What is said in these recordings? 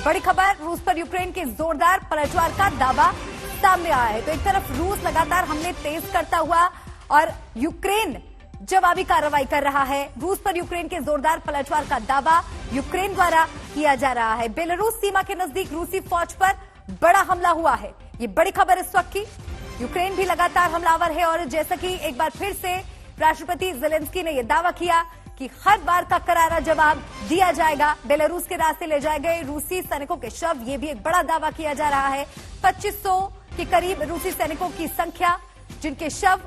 बड़ी खबर, रूस पर यूक्रेन के जोरदार पलटवार का दावा सामने आया है। तो एक तरफ रूस लगातार हमले तेज करता हुआ और यूक्रेन जवाबी कार्रवाई कर रहा है। रूस पर यूक्रेन के जोरदार पलटवार का दावा यूक्रेन द्वारा किया जा रहा है। बेलारूस सीमा के नजदीक रूसी फौज पर बड़ा हमला हुआ है। ये बड़ी खबर इस वक्त की। यूक्रेन भी लगातार हमलावर है और जैसा कि एक बार फिर से राष्ट्रपति जेलेंस्की ने यह दावा किया कि हर बार का करारा जवाब दिया जाएगा। बेलारूस के रास्ते ले जाए गए रूसी सैनिकों के शव, ये भी एक बड़ा दावा किया जा रहा है। 2500 के करीब रूसी सैनिकों की संख्या जिनके शव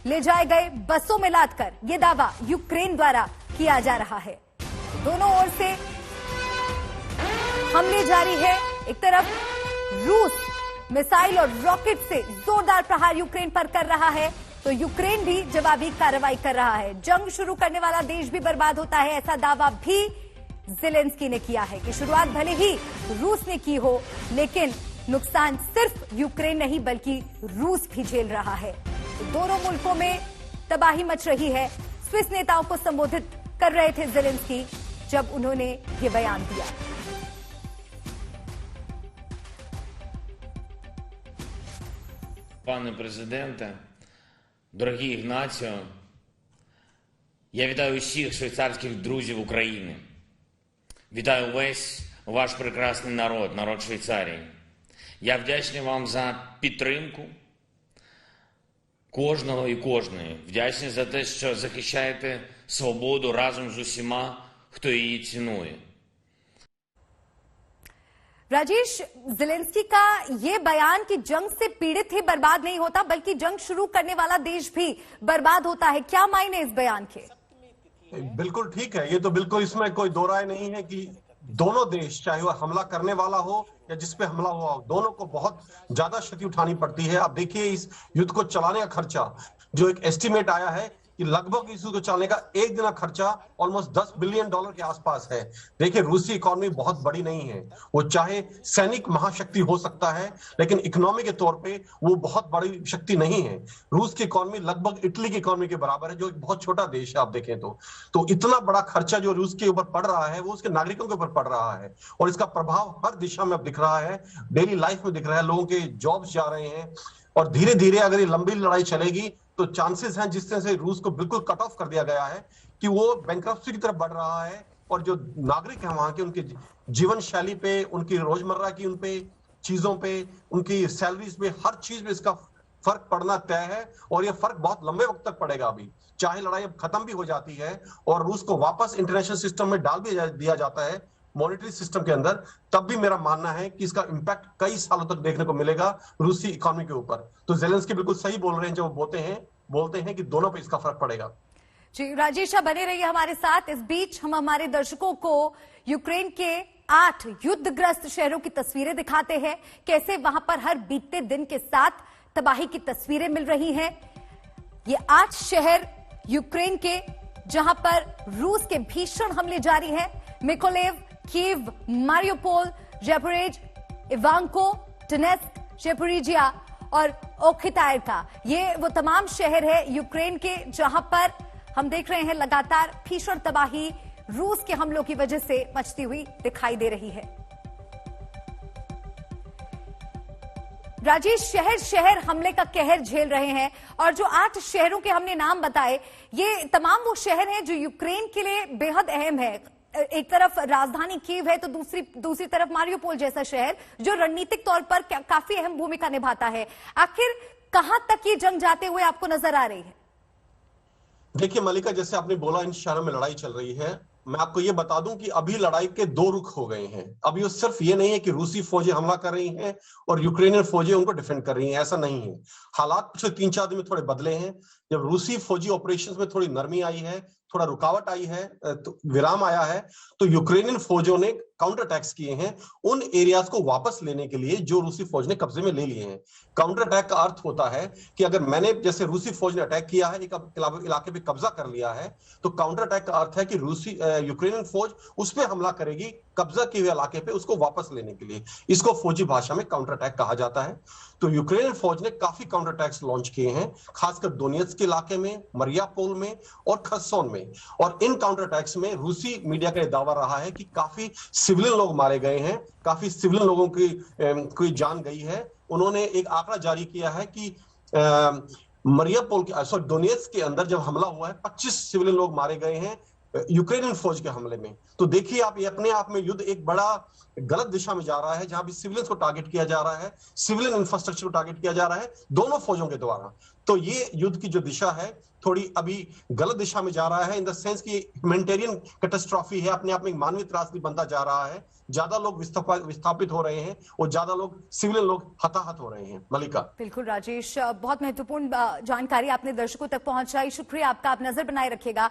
ले जाए गए बसों में लादकर, यह दावा यूक्रेन द्वारा किया जा रहा है। दोनों ओर से हमले जारी है। एक तरफ रूस मिसाइल और रॉकेट से जोरदार प्रहार यूक्रेन पर कर रहा है, तो यूक्रेन भी जवाबी कार्रवाई कर रहा है। जंग शुरू करने वाला देश भी बर्बाद होता है, ऐसा दावा भी जेलेंस्की ने किया है कि शुरुआत भले ही रूस ने की हो, लेकिन नुकसान सिर्फ यूक्रेन नहीं बल्कि रूस भी झेल रहा है। तो दोनों मुल्कों में तबाही मच रही है। स्विस नेताओं को संबोधित कर रहे थे जेलेंस्की जब उन्होंने ये बयान दिया। Пане президенте, дорогий Ігнатіо, я вітаю усіх швейцарських друзів України. Вітаю весь ваш прекрасний народ, народ Швейцарії. Я вдячний вам за підтримку кожного і кожної. Вдячний за те, що захищаєте свободу разом з усіма, хто її цінує. राजेश, जेलेंस्की का ये बयान कि जंग से पीड़ित ही बर्बाद नहीं होता बल्कि जंग शुरू करने वाला देश भी बर्बाद होता है, क्या मायने इस बयान के? बिल्कुल ठीक है। ये तो बिल्कुल इसमें कोई दो राय नहीं है कि दोनों देश, चाहे वो हमला करने वाला हो या जिस पे हमला हुआ हो, दोनों को बहुत ज्यादा क्षति उठानी पड़ती है। आप देखिए इस युद्ध को चलाने का खर्चा, जो एक एस्टिमेट आया है कि लगभग इस युद्ध को चलाने का एक दिन का खर्चा ऑलमोस्ट $10 बिलियन के आसपास है। देखिए रूसी इकोनॉमी बहुत बड़ी नहीं है, वो चाहे सैनिक महाशक्ति हो सकता है लेकिन इकोनॉमी के तौर पे वो बहुत बड़ी शक्ति नहीं है। रूस की इकोनॉमी लगभग इटली की इकोनॉमी के बराबर है, जो एक बहुत छोटा देश है। आप देखें तो इतना बड़ा खर्चा जो रूस के ऊपर पड़ रहा है वो उसके नागरिकों के ऊपर पड़ रहा है और इसका प्रभाव हर दिशा में अब दिख रहा है, डेली लाइफ में दिख रहा है। लोगों के जॉब्स जा रहे हैं और धीरे धीरे अगर ये लंबी लड़ाई चलेगी तो चांसेस हैं, जिस तरह से रूस को बिल्कुल कट ऑफ कर दिया गया है, कि वो बैंकरप्सी की तरफ बढ़ रहा है और जो नागरिक हैं वहां के, उनके जीवन शैली पे, उनकी रोजमर्रा की उन पे चीजों पे, उनकी सैलरीज पे, हर चीज में इसका फर्क पड़ना तय है और ये फर्क बहुत लंबे वक्त तक पड़ेगा। अभी चाहे लड़ाई अब खत्म भी हो जाती है और रूस को वापस इंटरनेशनल सिस्टम में डाल भी दिया जाता है, मॉनेटरी सिस्टम के अंदर, तब भी मेरा मानना है कि इसका इंपैक्ट कई सालों तक देखने को मिलेगा रूसी इकोनॉमी के ऊपर। तो जेलेंस्की बिल्कुल सही बोल रहे हैं जब वो बोलते हैं कि दोनों पे इसका फर्क पड़ेगा। जी राजेश, आप बने रहिए हमारे साथ। इस बीच हम हमारे दर्शकों को यूक्रेन के 8 युद्धग्रस्त शहरों की तस्वीरें दिखाते हैं, कैसे वहां पर हर बीतते दिन के साथ तबाही की तस्वीरें मिल रही हैं। ये 8 शहर यूक्रेन के जहां पर रूस के भीषण हमले जारी हैं। मिकोलेव, कीव, मारियोपोल, ज़ैपोरिज़, इवांको, डोनेत्स्क, ज़ैपोरिजिया और ओखितायरका, ये वो तमाम शहर है यूक्रेन के जहां पर हम देख रहे हैं लगातार भीषण तबाही रूस के हमलों की वजह से मचती हुई दिखाई दे रही है। राजेश, शहर शहर हमले का कहर झेल रहे हैं और जो 8 शहरों के हमने नाम बताए, ये तमाम वो शहर हैं जो यूक्रेन के लिए बेहद अहम है। एक तरफ राजधानी कीव है तो दूसरी तरफ मारियोपोल जैसा शहर जो रणनीतिक तौर पर काफी अहम भूमिका निभाता है। आखिर कहां तक ये जंग जाते हुए आपको नजर आ रही है? देखिए मलिका, जैसे आपने बोला इन शहरों में लड़ाई चल रही है, मैं आपको ये बता दूं कि अभी लड़ाई के 2 रुख हो गए हैं। अभी वो सिर्फ ये नहीं है कि रूसी फौजें हमला कर रही हैं और यूक्रेनियन फौजें उनको डिफेंड कर रही हैं, ऐसा नहीं है। हालात पिछले 3-4 दिन में थोड़े बदले हैं। जब रूसी फौजी ऑपरेशंस में थोड़ी नरमी आई है, थोड़ा रुकावट आई है, तो विराम आया है, तो यूक्रेनियन फौजों ने काउंटर अटैक्स किए हैं उन एरियाज को वापस लेने के लिए जो रूसी फौज ने कब्जे में ले लिए हैं। काउंटर अटैक का अर्थ होता है कि अगर मैंने, जैसे रूसी फौज ने अटैक किया है, एक इलाके पे कब्जा कर लिया है, तो काउंटर अटैक का अर्थ है कि यूक्रेनियन फौज उस पर हमला करेगी कब्जा किए हुए इलाके पे उसको वापस लेने के लिए। इसको फौजी भाषा में काउंटर अटैक कहा जाता है। तो यूक्रेन फौज ने काफी काउंटर अटैक्स लॉन्च किए हैं, खासकर डोनेट्स्क के इलाके में, मरियापोल में और खरसोन में। और इन काउंटर अटैक्स में रूसी मीडिया का दावा रहा है कि काफी सिविलियन लोग मारे गए हैं, काफी सिविलियन लोगों की जान गई है। उन्होंने एक आंकड़ा जारी किया है कि मरियापोल के डोनेट्स्क के अंदर जब हमला हुआ है 25 सिविलियन लोग मारे गए हैं यूक्रेनियन फौज के हमले में। तो देखिए आप, ये अपने आप में युद्ध एक बड़ा गलत दिशा में जा रहा है, जहां भी सिविलियंस को टारगेट किया जा रहा है, सिविलियन इंफ्रास्ट्रक्चर को टारगेट किया जा रहा है दोनों फौजों के द्वारा। तो ये युद्ध की जो दिशा है थोड़ी अभी गलत दिशा में जा रहा है, इन द सेंस कि ह्यूमैनिटेरियन कैटास्ट्रॉफी है, अपने आप में एक मानवीय त्रासदी बनता जा रहा है। ज्यादा लोग विस्थापित हो रहे हैं और ज्यादा लोग सिविलियन लोग हताहत हो रहे हैं। मलिका। बिल्कुल राजेश, बहुत महत्वपूर्ण जानकारी आपने दर्शकों तक पहुंचाई, शुक्रिया आपका। आप नजर बनाए रखिएगा।